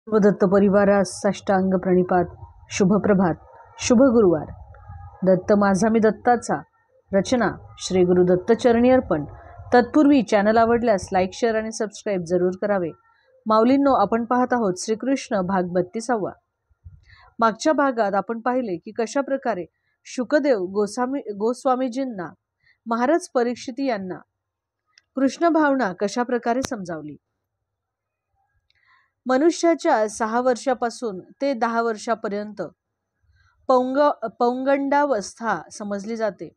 व दत्त परिवारास साष्टांग प्रणिपात. शुभ प्रभात, शुभ गुरुवार. दत्त माझा मी दत्ताचा. रचना श्री गुरु दत्त चरणी अर्पण. तत्पूर्वी चॅनल आवडल्यास लाईक, शेअर आणि सबस्क्राईब जरूर करावे. माऊलींनो, आपण पाहत आहोत श्रीकृष्ण भाग 32. मागच्या भागात आपण पाहिले की कशा प्रकारे शुकदेव गोस्वामीजींना महाराज परीक्षिती यांना कृष्ण भावना कशा प्रकारे समजावली. मनुष्याच्या 6 वर्षापासून ते 10 वर्षापर्यंत पौंगंडावस्था समजली जाते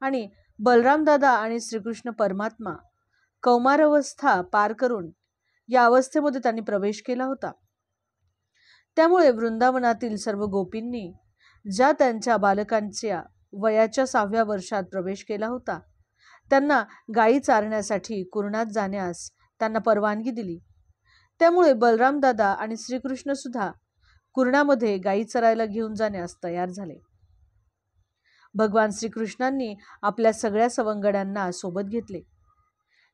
आणि बलराम दादा आणि श्रीकृष्ण परमात्मा कौमारावस्था पार करून या अवस्थेमध्ये त्यांनी प्रवेश केला होता. त्यामुळे वृंदावनातील सर्व गोपींनी ज्या त्यांच्या बालकांच्या वयाच्या 6व्या वर्षात प्रवेश केला होता, त्यांना गायी चारण्यासाठी कुरणात जाण्यास त्यांना परवानगी दिली. त्यामुळे बलराम दादा आणि श्रीकृष्ण सुद्धा कुरणामध्ये गायी चरायला घेऊन जाण्यास तयार झाले. भगवान श्रीकृष्णांनी आपल्या सगळ्या सवंगड्यांना सोबत घेतले.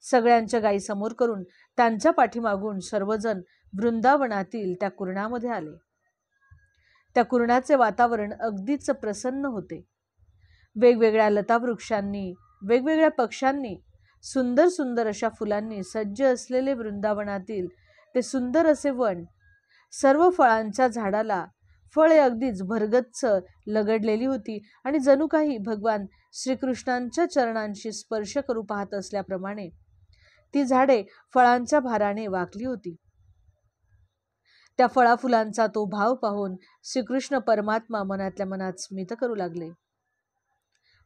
सगळ्यांच्या गायी समोर करून त्यांच्या पाठीमागून सर्वजण वृंदावनातील त्या कुरणामध्ये आले. त्या कुरणाचे वातावरण अगदीच प्रसन्न होते. वेगवेगळ्या लतावृक्षांनी, वेगवेगळ्या पक्ष्यांनी, सुंदर सुंदर अशा फुलांनी सज्ज असलेले वृंदावनातील ते सुंदर असे वन, सर्व फळांच्या झाडाला फळे अगदीच भरगच्च लगडलेली होती आणि जणू काही भगवान श्रीकृष्णांच्या चरणांशी स्पर्श करू पाहत असल्याप्रमाणे ती झाडे फळांच्या भाराने वाकली होती. त्या फळाफुलांचा तो भाव पाहून श्रीकृष्ण परमात्मा मनातल्या मनात स्मित करू लागले.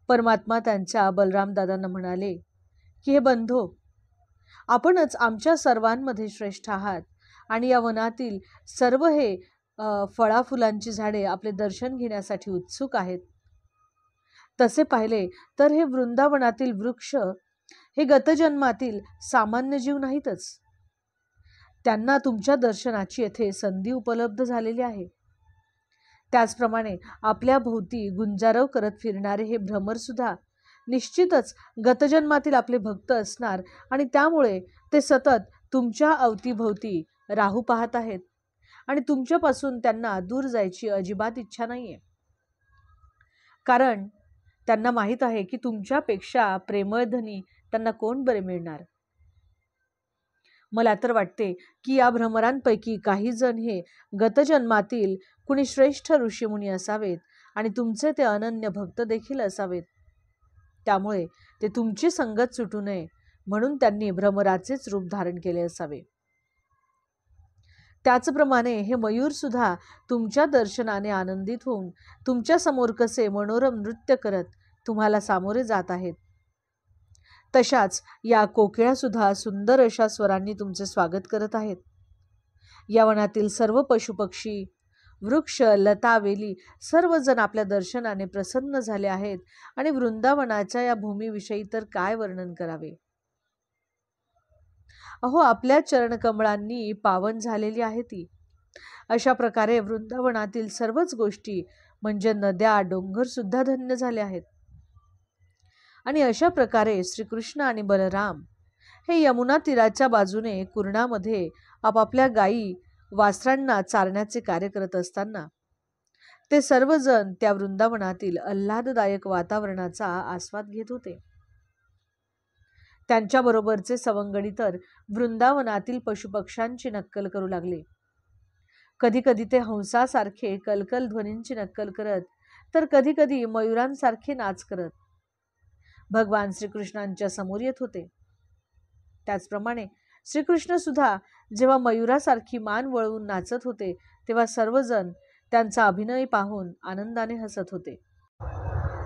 परमात्मा त्यांच्या बलराम दादांना म्हणाले की, हे बंधो, आपणच आमच्या सर्वांमध्ये श्रेष्ठ आहात आणि या वनातील सर्व हे फळाफुलांची झाडे आपले दर्शन घेण्यासाठी उत्सुक आहेत. तसे पाहिले तर हे वृंदावनातील वृक्ष हे गतजन्मातील सामान्य जीव नाहीतच. त्यांना तुमच्या दर्शनाची येथे संधी उपलब्ध झालेली आहे. त्याचप्रमाणे आपल्या भोवती गुंजारव करत फिरणारे हे भ्रमर सुद्धा निश्चितच गतजन्मातील आपले भक्त असणार आणि त्यामुळे ते सतत तुमच्या अवतीभोवती राहू पाहत आहेत आणि तुमच्यापासून त्यांना दूर जायची अजिबात इच्छा नाहीये. कारण त्यांना माहीत आहे की तुमच्यापेक्षा प्रेमळ धनी त्यांना कोण बरे मिळणार. मला तर वाटते की या भ्रमरांपैकी काही जण हे गतजन्मातील कुणी श्रेष्ठ ऋषीमुनी असावेत आणि तुमचे ते अनन्य भक्त देखील असावेत. त्यामुळे ते तुमची संगत सुटू नये म्हणून त्यांनी भ्रमराचेच रूप धारण केले असावे. त्याचप्रमाणे हे मयूर सुद्धा तुमच्या दर्शनाने आनंदित होऊन तुमच्या समोर कसे मनोरम नृत्य करत तुम्हाला सामोरे जात आहेत, तशाच या कोकिळा सुद्धा सुंदर अशा स्वरांनी तुमचे स्वागत करत आहेत. या वनातील सर्व पशुपक्षी, वृक्ष, लता, वेली सर्वजण आपल्या दर्शनाने प्रसन्न झाले आहेत आणि वृंदावनाच्या या भूमीविषयी तर काय वर्णन करावे. अहो, आपल्या चरणकमळांनी पावन झालेली आहे ती. अशा प्रकारे वृंदावनातील सर्वच गोष्टी म्हणजे नद्या, डोंगर सुद्धा धन्य झाले आहेत. आणि अशा प्रकारे श्रीकृष्ण आणि बलराम हे यमुना तीराच्या बाजूने कुरणामध्ये आपापल्या गायी वासरांना चारण्याचे कार्य करत असताना ते सर्वजण त्या वृंदावनातील आल्हाददायक वातावरणाचा आस्वाद घेत होते. त्यांच्याबरोबरचे सवंगडी तर वृंदावनातील पशुपक्ष्यांची नक्कल करू लागले. कधी कधी ते हंसासारखे कलकल ध्वनींची नक्कल करत, तर कधी कधी मयुरांसारखे नाच करत भगवान श्रीकृष्णांच्या समोर येत होते. त्याचप्रमाणे श्रीकृष्ण सुद्धा जेव्हा मयुरासारखी मान वळवून नाचत होते, तेव्हा सर्वजण त्यांचा अभिनय पाहून आनंदाने हसत होते.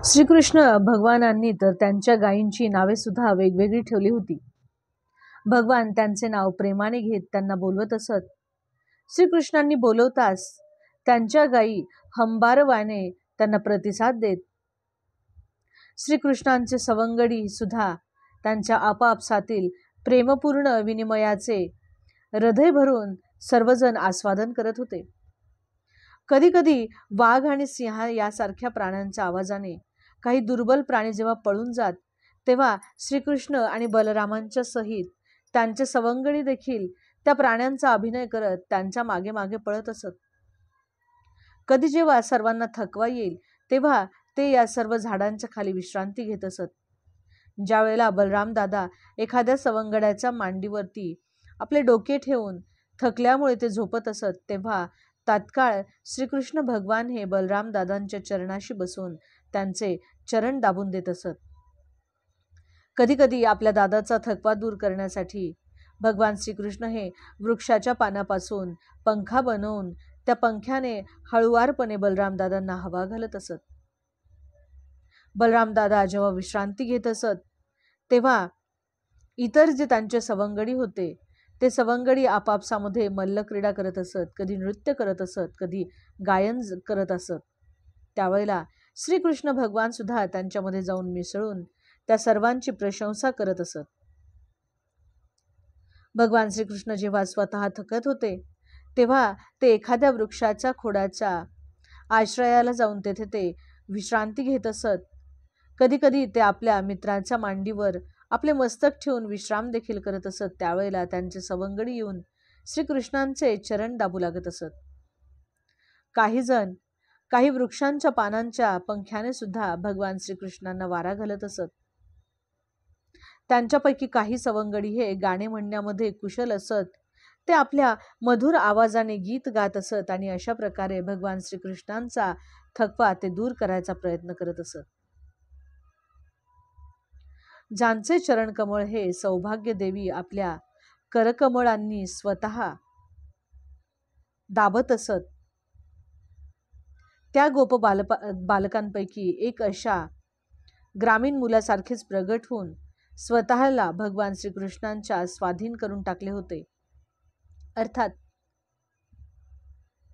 श्रीकृष्ण भगवानांनी तर त्यांच्या गायींची नावे सुद्धा वेगवेगळी ठेवली होती. भगवान त्यांचे नाव प्रेमाने घेत त्यांना बोलवत असत. श्रीकृष्णांनी बोलवताच त्यांच्या गायी हंबारवाने त्यांना प्रतिसाद देत. श्रीकृष्णांचे सवंगडी सुद्धा त्यांच्या आपापसातील प्रेमपूर्ण विनिमयाचे हृदय भरून सर्वजण आस्वादन करत होते. कधी कधी वाघ आणि सिंह यासारख्या प्राण्यांच्या आवाजाने काही दुर्बल प्राणी जेव्हा पळून जात, तेव्हा श्रीकृष्ण आणि बलरामांच्या सहित त्यांचे सवंगडी देखील त्या प्राण्यांचा अभिनय करत त्यांच्या मागे मागे पळत असत. कधी जेव्हा सर्वांना थकवा येईल तेव्हा ते या सर्व झाडांच्या खाली विश्रांती घेत असत. ज्या वेळेला बलराम दादा एखाद्या सवंगड्याच्या मांडीवरती आपले डोके ठेवून थकल्यामुळे ते झोपत असत, तेव्हा तात्काळ श्रीकृष्ण भगवान हे बलराम दादांच्या चरणाशी बसून त्यांचे चरण दाबून देत असत. कधी कधी आपल्या दादाचा थकवा दूर करण्यासाठी भगवान श्रीकृष्ण हे वृक्षाच्या पानापासून पंखा बनवून त्या पंख्याने हळुवारपणे बलराम दादांना हवा घालत असत. बलराम दादा जेव्हा विश्रांती घेत असत तेव्हा इतर जे त्यांचे सवंगडी होते ते सवंगडी आपापसामध्ये मल्लक्रीडा करत असत, कधी नृत्य करत असत, कधी गायन करत असत. त्यावेळेला श्रीकृष्ण भगवान सुद्धा त्यांच्यामध्ये जाऊन मिसळून त्या सर्वांची प्रशंसा करत असत. भगवान श्रीकृष्ण जेव्हा स्वतः थकत होते तेव्हा ते एखाद्या वृक्षाच्या खोडाच्या आश्रयाला जाऊन तेथे ते विश्रांती घेत असत. कधी कधी ते आपल्या मित्रांच्या मांडीवर आपले मस्तक ठेवून विश्राम देखील करत असत. त्यावेळेला त्यांचे सवंगडी येऊन श्रीकृष्णांचे चरण दाबू लागत असत. काही जण काही वृक्षांच्या पानांच्या पंख्याने सुद्धा भगवान श्रीकृष्णांना वारा घालत असत. त्यांच्यापैकी काही सवंगडी हे गाणे म्हणण्यामध्ये कुशल असत. ते आपल्या मधुर आवाजाने गीत गात असत आणि अशा प्रकारे भगवान श्रीकृष्णांचा थकवा ते दूर करायचा प्रयत्न करत असत. ज्यांचे चरणकमळ हे सौभाग्य देवी आपल्या करकमळांनी स्वतः दाबत असत, त्या गोप बालकांपैकी एक अशा ग्रामीण मुलासारखेच प्रगट होऊन स्वतःला भगवान श्रीकृष्णांच्या स्वाधीन करून टाकले होते. अर्थात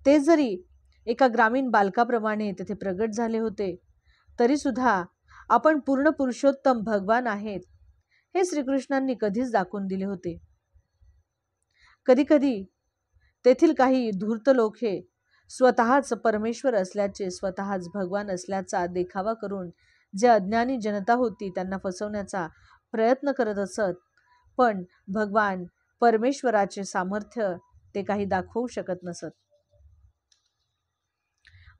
ते जरी एका ग्रामीण बालकाप्रमाणे तेथे प्रगट झाले होते तरी सुद्धा आपण पूर्ण पुरुषोत्तम भगवान आहेत हे श्रीकृष्णांनी कधीच दाखवून दिले होते. कधी कधी तेथील काही धूर्त लोक हे स्वतःच परमेश्वर असल्याचे, स्वतःच भगवान असल्याचा देखावा करून जे अज्ञानी जनता होती त्यांना फसवण्याचा प्रयत्न करत असत, पण भगवान परमेश्वराचे सामर्थ्य ते काही दाखवू शकत नसत.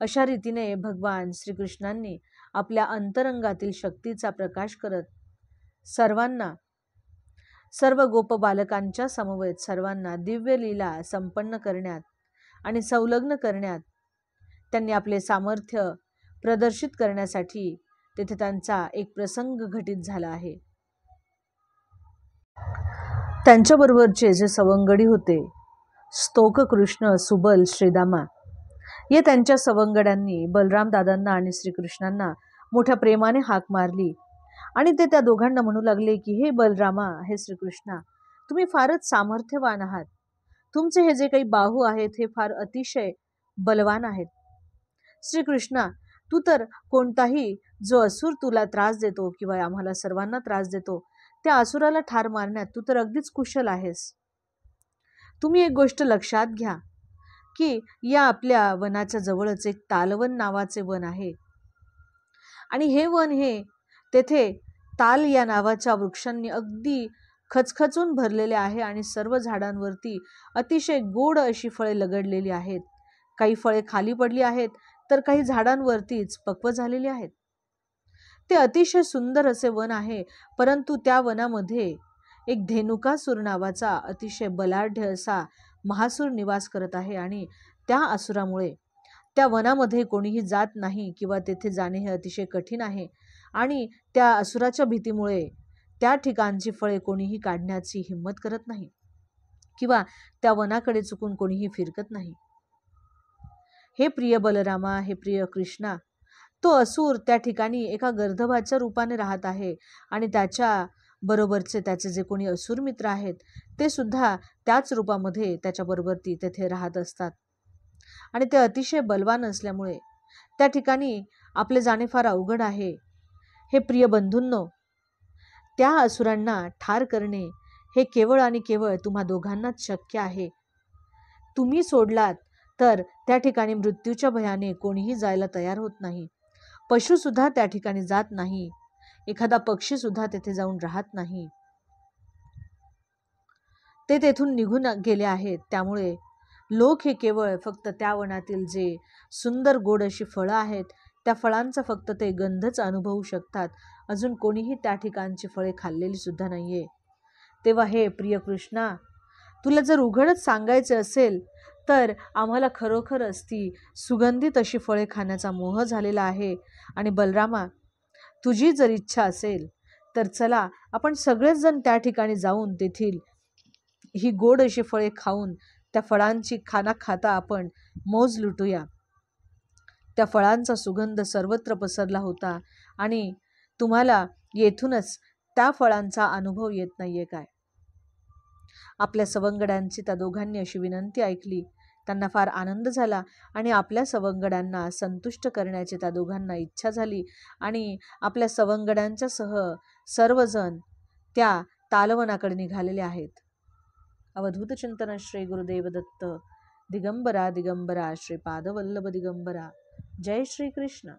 अशा रीतीने भगवान श्रीकृष्णांनी आपल्या अंतरंगातील शक्तीचा प्रकाश करत सर्वांना, सर्व गोप बालकांच्या समवेत सर्वांना दिव्य लीला संपन्न करण्यात आणि संलग्न करण्यात त्यांनी आपले सामर्थ्य प्रदर्शित करण्यासाठी तेथे त्यांचा एक प्रसंग घटित झाला आहे. त्यांच्याबरोबरचे जे सवंगडी होते स्तोक, कृष्ण, सुबल, श्रीदामा या त्यांच्या सवंगड्यांनी बलराम दादांना आणि श्रीकृष्णांना मोठ्या प्रेमाने हाक मारली आणि ते त्या दोघांना म्हणू लागले की हे बलरामा, हे श्रीकृष्णा, तुम्ही फारच सामर्थ्यवान आहात. तुमचे हे जे काही बाहू आहेत हे फार अतिशय बलवान आहेत. श्रीकृष्णा, तू तर कोणताही जो असुर तुला त्रास देतो किंवा आम्हाला सर्वांना त्रास देतो त्या असुराला ठार मारण्यात तू तर अगदीच कुशल आहेस. तुम्ही एक गोष्ट लक्षात घ्या की या आपल्या वनाच्या जवळच एक तालवन नावाचे वन आहे आणि हे वन हे तेथे ताल या नावाच्या वृक्षांनी अगदी खचखचून भरलेले आहे आणि सर्व झाडांवरती अतिशय गोड अशी फळे लगडलेली आहेत. काही फळे खाली पडली आहेत तर काही झाडांवरतीच पक्व झालेली आहेत. ते अतिशय सुंदर असे वन आहे, परंतु त्या वनामध्ये एक धेनुकासूर नावाचा अतिशय बलाढ्य असा महासूर निवास करत आहे आणि त्या असुरामुळे त्या वनामध्ये कोणीही जात नाही किंवा तेथे जाणे हे अतिशय कठीण आहे आणि त्या असुराच्या भीतीमुळे त्या ठिकाणची फळे कोणीही काढण्याची हिंमत करत नाही किंवा त्या वनाकडे चुकून कोणीही फिरकत नाही. हे प्रिय बलरामा, हे प्रिय कृष्णा, तो असुर त्या ठिकाणी एका गर्दभाच्या रूपाने राहत आहे आणि त्याच्या बरोबरचे त्याचे जे कोणी असुर मित्र आहेत ते सुद्धा त्याच रूपामध्ये त्याच्याबरोबर तेथे राहत असतात आणि ते अतिशय बलवान असल्यामुळे त्या ठिकाणी आपले जाणे फार अवघड आहे. हे प्रिय बंधूंनो, त्या असुरांना ठार करणे हे केवळ आणि केवळ तुम्हा दोघांनाच शक्य आहे. तुम्ही सोडलात तर त्या ठिकाणी मृत्यूच्या भयाने कोणीही जायला तयार होत नाही. पशु सुद्धा त्या ठिकाणी जात नाही, एखादा पक्षी सुद्धा तेथे जाऊन राहत नाही. ते तेथून निघून गेले आहेत. त्यामुळे लोक हे केवळ फक्त त्या वनातील जे सुंदर गोड अशी फळं आहेत त्या फळांचा फक्त ते गंधच अनुभवू शकतात. अजून कोणीही त्या ठिकाणची फळे खाल्लेली सुद्धा नाहीये. तेव्हा हे प्रिय कृष्णा, तुला जर उघडच सांगायचं असेल तर आम्हाला खरोखरच ती सुगंधित अशी फळे खाण्याचा मोह झालेला आहे. आणि बलरामा, तुझी जर इच्छा असेल तर चला आपण सगळेच जण त्या ठिकाणी जाऊन तेथील ही गोड अशी फळे खाऊन त्या फळांची खाना खाता आपण मौज लुटूया. त्या फळांचा सुगंध सर्वत्र पसरला होता आणि तुम्हाला येथूनच त्या फळांचा अनुभव येत नाहीये काय? आपल्या सवंगड्यांची त्या दोघांनी अशी विनंती ऐकली. त्यांना फार आनंद झाला आणि आपल्या सवंगड्यांना संतुष्ट करण्याची त्या दोघांना इच्छा झाली आणि आपल्या सवंगड्यांच्या सह सर्वजण त्या तालवनाकडे निघालेले आहेत. अवधूत चिंतन श्री गुरुदेव दत्त दिगंबरा दिगंबरा श्रीपाद वल्लभ दिगंबरा. जय श्री कृष्ण.